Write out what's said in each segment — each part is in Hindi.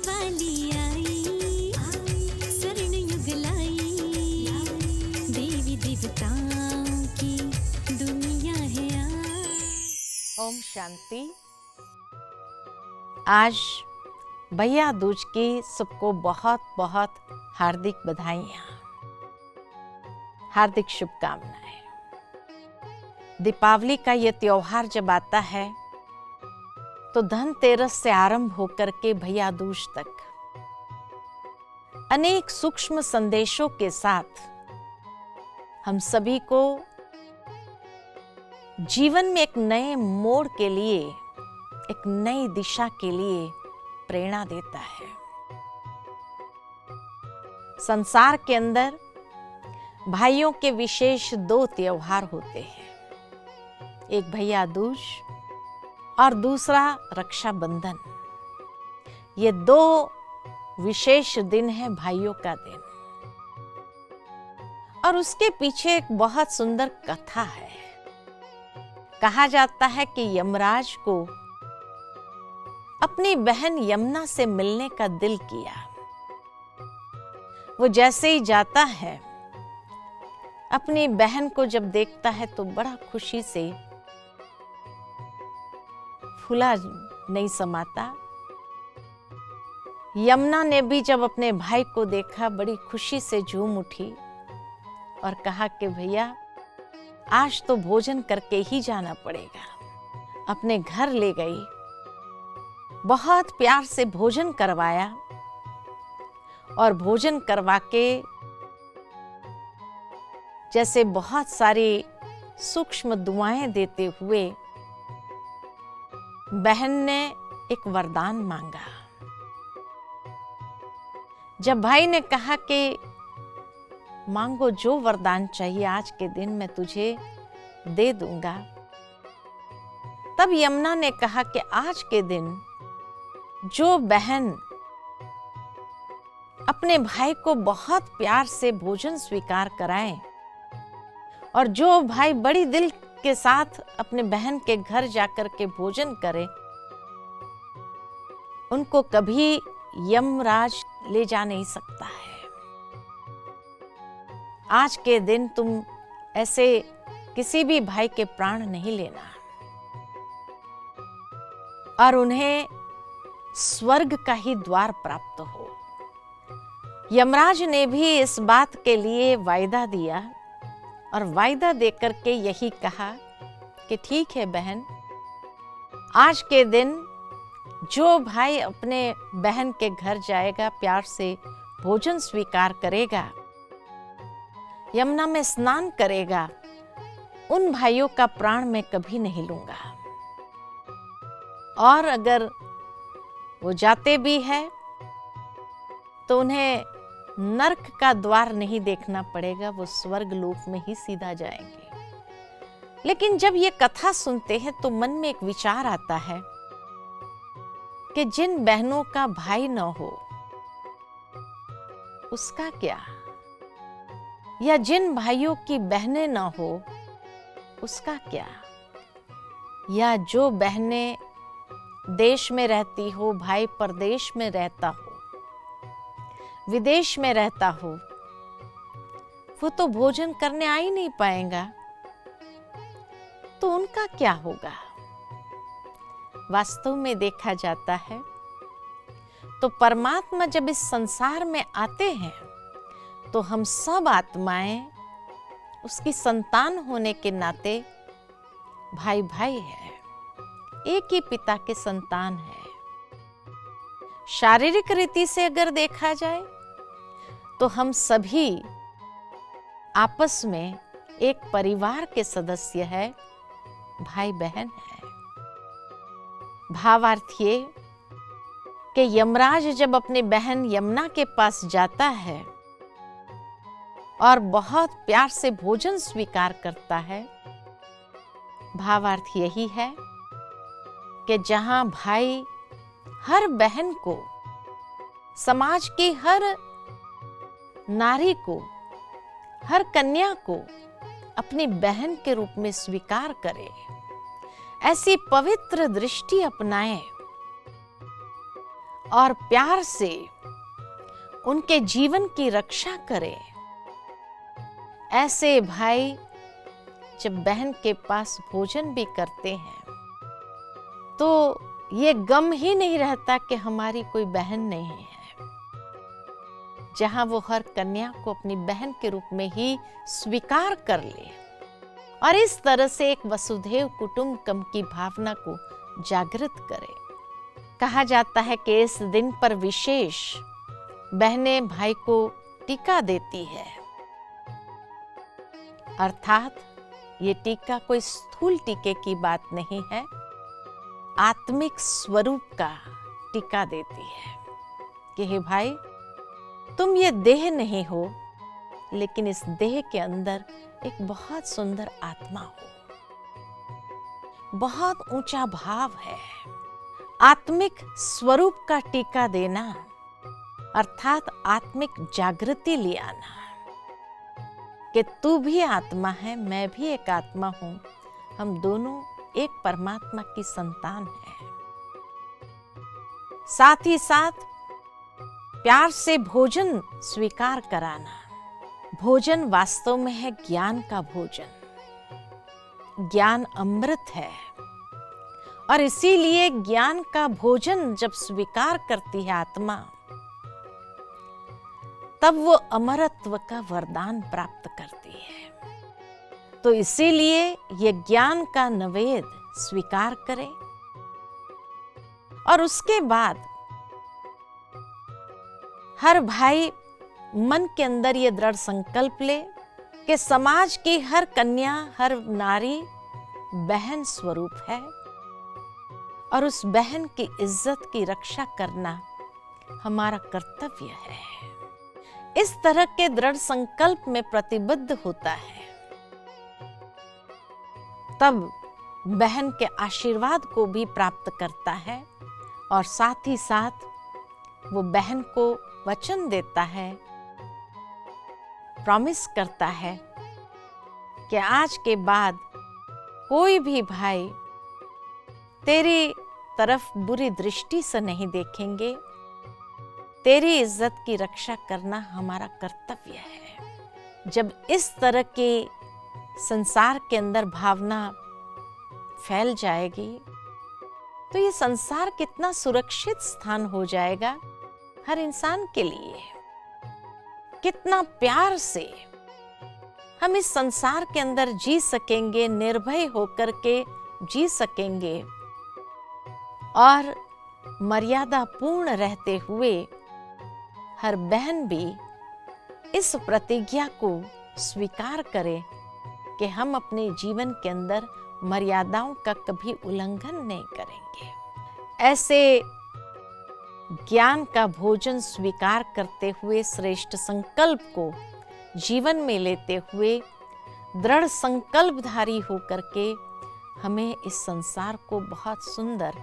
वाली आई, स्वर्ण युग लाई, देवी देवताओं की दुनिया है आज। ओम शांति। आज भैया दूज की सबको बहुत बहुत हार्दिक बधाइयाँ, हार्दिक शुभकामनाएं। दीपावली का ये त्योहार जब आता है तो धनतेरस से आरंभ होकर के भैया दूज तक अनेक सूक्ष्म संदेशों के साथ हम सभी को जीवन में एक नए मोड़ के लिए, एक नई दिशा के लिए प्रेरणा देता है। संसार के अंदर भाइयों के विशेष दो त्योहार होते हैं, एक भैया दूज और दूसरा रक्षाबंधन। ये दो विशेष दिन है भाइयों का दिन, और उसके पीछे एक बहुत सुंदर कथा है। कहा जाता है कि यमराज को अपनी बहन यमुना से मिलने का दिल किया। वो जैसे ही जाता है, अपनी बहन को जब देखता है तो बड़ा खुशी से फूला नहीं समाता। यमुना ने भी जब अपने भाई को देखा बड़ी खुशी से झूम उठी और कहा कि भैया आज तो भोजन करके ही जाना पड़ेगा। अपने घर ले गई, बहुत प्यार से भोजन करवाया और भोजन करवा के जैसे बहुत सारी सूक्ष्म दुआएं देते हुए बहन ने एक वरदान मांगा। जब भाई ने कहा कि मांगो जो वरदान चाहिए, आज के दिन मैं तुझे दे दूंगा, तब यमुना ने कहा कि आज के दिन जो बहन अपने भाई को बहुत प्यार से भोजन स्वीकार कराए और जो भाई बड़ी दिल के साथ अपने बहन के घर जाकर के भोजन करे, उनको कभी यमराज ले जा नहीं सकता है। आज के दिन तुम ऐसे किसी भी भाई के प्राण नहीं लेना और उन्हें स्वर्ग का ही द्वार प्राप्त हो। यमराज ने भी इस बात के लिए वायदा दिया और वायदा देकर के यही कहा कि ठीक है बहन, आज के दिन जो भाई अपने बहन के घर जाएगा, प्यार से भोजन स्वीकार करेगा, यमुना में स्नान करेगा, उन भाइयों का प्राण मैं कभी नहीं लूंगा। और अगर वो जाते भी है तो उन्हें नरक का द्वार नहीं देखना पड़ेगा, वो स्वर्ग लोक में ही सीधा जाएंगे। लेकिन जब ये कथा सुनते हैं तो मन में एक विचार आता है कि जिन बहनों का भाई न हो उसका क्या, या जिन भाइयों की बहनें न हो उसका क्या, या जो बहनें देश में रहती हो, भाई परदेश में रहता हो, विदेश में रहता हो, वो तो भोजन करने आ ही नहीं पाएगा, तो उनका क्या होगा। वास्तव में देखा जाता है तो परमात्मा जब इस संसार में आते हैं तो हम सब आत्माएं उसकी संतान होने के नाते भाई भाई है, एक ही पिता के संतान है। शारीरिक रीति से अगर देखा जाए तो हम सभी आपस में एक परिवार के सदस्य है, भाई बहन है। भावार्थ ये कि यमराज जब अपनी बहन यमुना के पास जाता है और बहुत प्यार से भोजन स्वीकार करता है, भावार्थ यही है कि जहां भाई हर बहन को, समाज की हर नारी को, हर कन्या को अपनी बहन के रूप में स्वीकार करे, ऐसी पवित्र दृष्टि अपनाए और प्यार से उनके जीवन की रक्षा करे। ऐसे भाई जब बहन के पास भोजन भी करते हैं तो ये गम ही नहीं रहता कि हमारी कोई बहन नहीं है, जहां वो हर कन्या को अपनी बहन के रूप में ही स्वीकार कर ले और इस तरह से एक वसुधैव कुटुंबकम की भावना को जागृत करे। कहा जाता है कि इस दिन पर विशेष बहनें भाई को टीका देती है, अर्थात ये टीका कोई स्थूल टीके की बात नहीं है, आत्मिक स्वरूप का टीका देती है कि हे भाई, तुम ये देह नहीं हो, लेकिन इस देह के अंदर एक बहुत सुंदर आत्मा हो, बहुत ऊंचा भाव है। आत्मिक स्वरूप का टीका देना अर्थात आत्मिक जागृति ले आना कि तू भी आत्मा है, मैं भी एक आत्मा हूं, हम दोनों एक परमात्मा की संतान हैं। साथ ही साथ प्यार से भोजन स्वीकार कराना। भोजन वास्तव में है ज्ञान का भोजन, ज्ञान अमृत है और इसीलिए ज्ञान का भोजन जब स्वीकार करती है आत्मा, तब वो अमरत्व का वरदान प्राप्त करती है। तो इसीलिए ये ज्ञान का नवेद स्वीकार करे और उसके बाद हर भाई मन के अंदर ये दृढ़ संकल्प ले कि समाज की हर कन्या, हर नारी बहन स्वरूप है और उस बहन की इज्जत की रक्षा करना हमारा कर्तव्य है। इस तरह के दृढ़ संकल्प में प्रतिबद्ध होता है, तब बहन के आशीर्वाद को भी प्राप्त करता है और साथ ही साथ वो बहन को वचन देता है, प्रॉमिस करता है कि आज के बाद कोई भी भाई तेरी तरफ बुरी दृष्टि से नहीं देखेंगे, तेरी इज्जत की रक्षा करना हमारा कर्तव्य है। जब इस तरह के संसार के अंदर भावना फैल जाएगी तो ये संसार कितना सुरक्षित स्थान हो जाएगा हर इंसान के लिए। कितना प्यार से हम इस संसार के अंदर जी सकेंगे, निर्भय होकर के जी सकेंगे और मर्यादा पूर्ण रहते हुए हर बहन भी इस प्रतिज्ञा को स्वीकार करे कि हम अपने जीवन के अंदर मर्यादाओं का कभी उल्लंघन नहीं करेंगे। ऐसे ज्ञान का भोजन स्वीकार करते हुए, श्रेष्ठ संकल्प को जीवन में लेते हुए, दृढ़ संकल्पधारी होकर के हमें इस संसार को बहुत सुंदर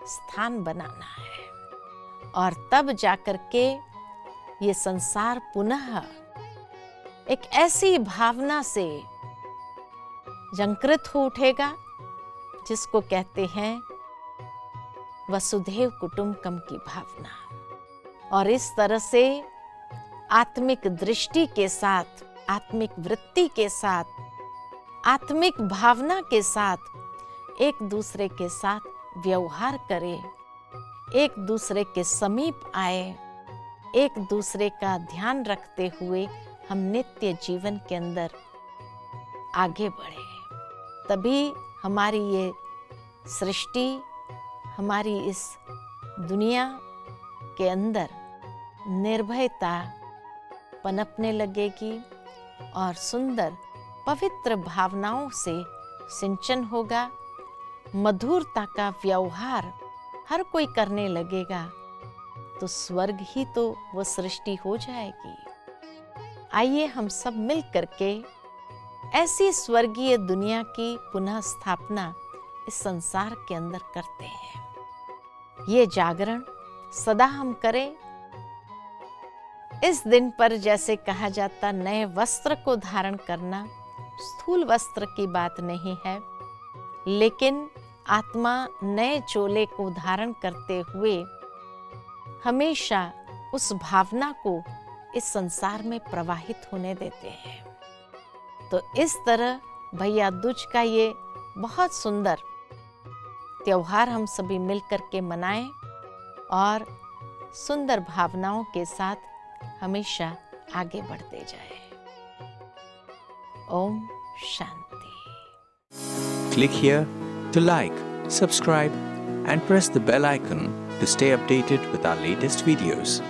स्थान बनाना है और तब जाकर के ये संसार पुनः एक ऐसी भावना से झंकृत हो उठेगा जिसको कहते हैं वसुधैव कुटुंबकम की भावना। और इस तरह से आत्मिक दृष्टि के साथ, आत्मिक वृत्ति के साथ, आत्मिक भावना के साथ एक दूसरे के साथ व्यवहार करें, एक दूसरे के समीप आए, एक दूसरे का ध्यान रखते हुए हम नित्य जीवन के अंदर आगे बढ़े। तभी हमारी ये सृष्टि, हमारी इस दुनिया के अंदर निर्भयता पनपने लगेगी और सुंदर पवित्र भावनाओं से सिंचन होगा। मधुरता का व्यवहार हर कोई करने लगेगा तो स्वर्ग ही तो वो सृष्टि हो जाएगी। आइए हम सब मिल करके ऐसी स्वर्गीय दुनिया की पुनः स्थापना इस संसार के अंदर करते हैं। ये जागरण सदा हम करें। इस दिन पर जैसे कहा जाता, नए वस्त्र को धारण करना स्थूल वस्त्र की बात नहीं है, लेकिन आत्मा नए चोले को धारण करते हुए हमेशा उस भावना को इस संसार में प्रवाहित होने देते हैं। तो इस तरह भैया दूज का ये बहुत सुंदर त्योहार हम सभी मिलकर के मनाएं और सुंदर भावनाओं के साथ हमेशा आगे बढ़ते जाएं। Om Shanti. Click here to like, subscribe, and press the bell icon to stay updated with our latest videos.